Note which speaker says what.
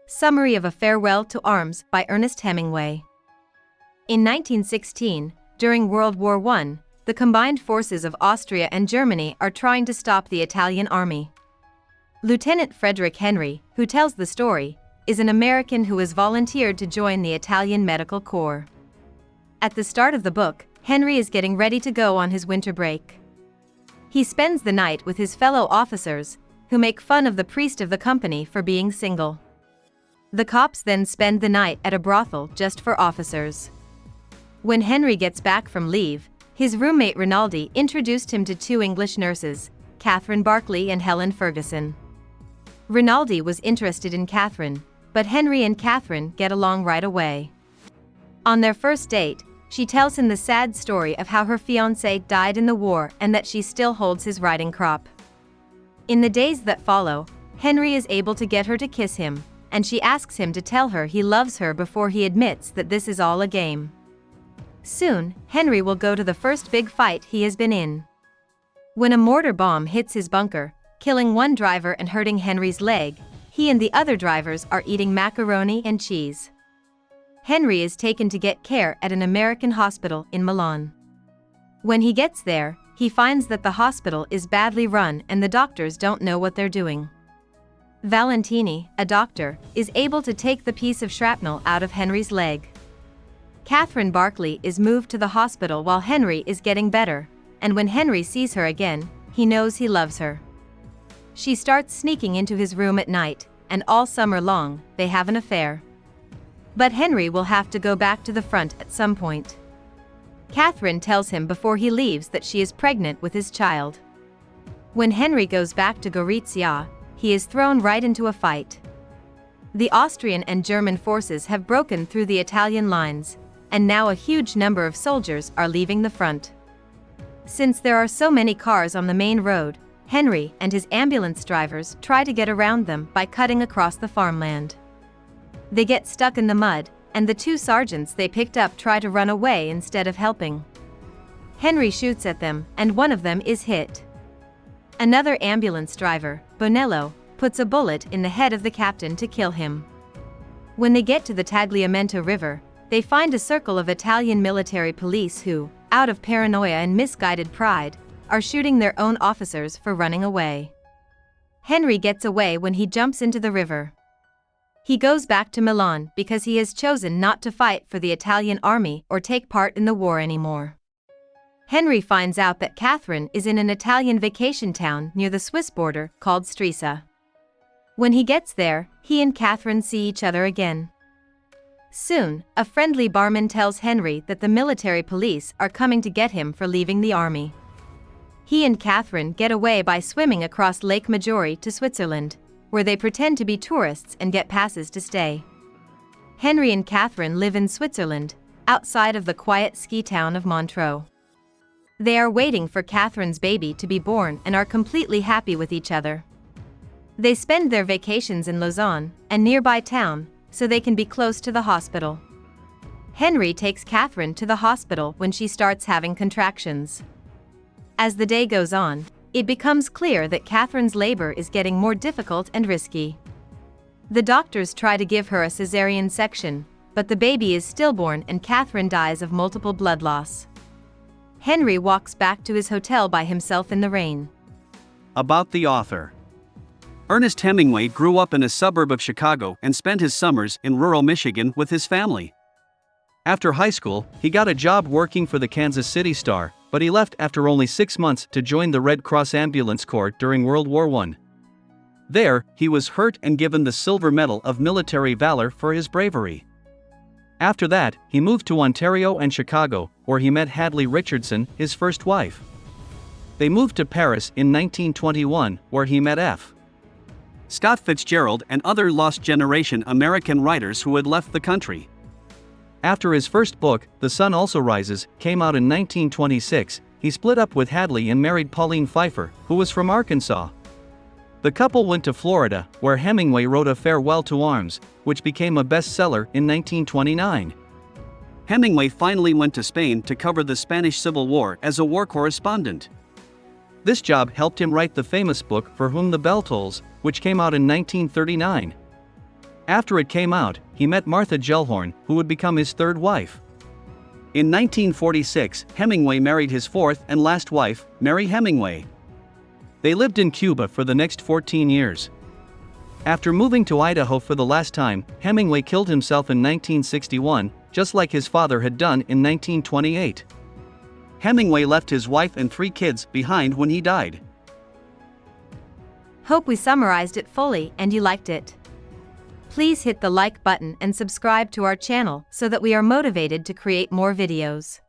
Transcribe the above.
Speaker 1: Summary of A Farewell to Arms by Ernest Hemingway. In 1916, during World War I, the combined forces of Austria and Germany are trying to stop the Italian army. Lieutenant Frederick Henry, who tells the story, is an American who has volunteered to join the Italian Medical Corps. At the start of the book, Henry is getting ready to go on his winter break. He spends the night with his fellow officers, who make fun of the priest of the company for being single. The cops then spend the night at a brothel just for officers. When Henry gets back from leave, his roommate Rinaldi introduced him to two English nurses, Catherine Barclay and Helen Ferguson. Rinaldi was interested in Catherine, but Henry and Catherine get along right away. On their first date, she tells him the sad story of how her fiancé died in the war and that she still holds his riding crop. In the days that follow, Henry is able to get her to kiss him, and she asks him to tell her he loves her before he admits that this is all a game. Soon, Henry will go to the first big fight he has been in. When a mortar bomb hits his bunker, killing one driver and hurting Henry's leg, he and the other drivers are eating macaroni and cheese. Henry is taken to get care at an American hospital in Milan. When he gets there, he finds that the hospital is badly run and the doctors don't know what they're doing. Valentini, a doctor, is able to take the piece of shrapnel out of Henry's leg. Catherine Barclay is moved to the hospital while Henry is getting better, and when Henry sees her again, he knows he loves her. She starts sneaking into his room at night, and all summer long, they have an affair. But Henry will have to go back to the front at some point. Catherine tells him before he leaves that she is pregnant with his child. When Henry goes back to Gorizia, he is thrown right into a fight. The Austrian and German forces have broken through the Italian lines, and now a huge number of soldiers are leaving the front. Since there are so many cars on the main road, Henry and his ambulance drivers try to get around them by cutting across the farmland. They get stuck in the mud, and the two sergeants they picked up try to run away instead of helping. Henry shoots at them, and one of them is hit. Another ambulance driver, Bonello, puts a bullet in the head of the captain to kill him. When they get to the Tagliamento River, they find a circle of Italian military police who, out of paranoia and misguided pride, are shooting their own officers for running away. Henry gets away when he jumps into the river. He goes back to Milan because he has chosen not to fight for the Italian army or take part in the war anymore. Henry finds out that Catherine is in an Italian vacation town near the Swiss border called Stresa. When he gets there, he and Catherine see each other again. Soon, a friendly barman tells Henry that the military police are coming to get him for leaving the army. He and Catherine get away by swimming across Lake Maggiore to Switzerland, where they pretend to be tourists and get passes to stay. Henry and Catherine live in Switzerland, outside of the quiet ski town of Montreux. They are waiting for Catherine's baby to be born and are completely happy with each other. They spend their vacations in Lausanne, a nearby town, so they can be close to the hospital. Henry takes Catherine to the hospital when she starts having contractions. As the day goes on, it becomes clear that Catherine's labor is getting more difficult and risky. The doctors try to give her a cesarean section, but the baby is stillborn and Catherine dies of multiple blood loss. Henry walks back to his hotel by himself in the rain.
Speaker 2: About the author. Ernest Hemingway grew up in a suburb of Chicago and spent his summers in rural Michigan with his family. After high school, he got a job working for the Kansas City Star, but he left after only 6 months to join the Red Cross Ambulance Corps during World War I. There, he was hurt and given the Silver Medal of Military Valor for his bravery. After that, he moved to Ontario and Chicago, where he met Hadley Richardson, his first wife. They moved to Paris in 1921, where he met F. Scott Fitzgerald and other lost generation American writers who had left the country. After his first book, The Sun Also Rises, came out in 1926, he split up with Hadley and married Pauline Pfeiffer, who was from Arkansas. The couple went to Florida, where Hemingway wrote A Farewell to Arms, which became a bestseller in 1929. Hemingway finally went to Spain to cover the Spanish Civil War as a war correspondent. This job helped him write the famous book For Whom the Bell Tolls, which came out in 1939. After it came out, he met Martha Gellhorn, who would become his third wife. In 1946, Hemingway married his fourth and last wife, Mary Hemingway. They lived in Cuba for the next 14 years. After moving to Idaho for the last time, Hemingway killed himself in 1961, just like his father had done in 1928. Hemingway left his wife and 3 kids behind when he died.
Speaker 1: Hope we summarized it fully and you liked it. Please hit the like button and subscribe to our channel so that we are motivated to create more videos.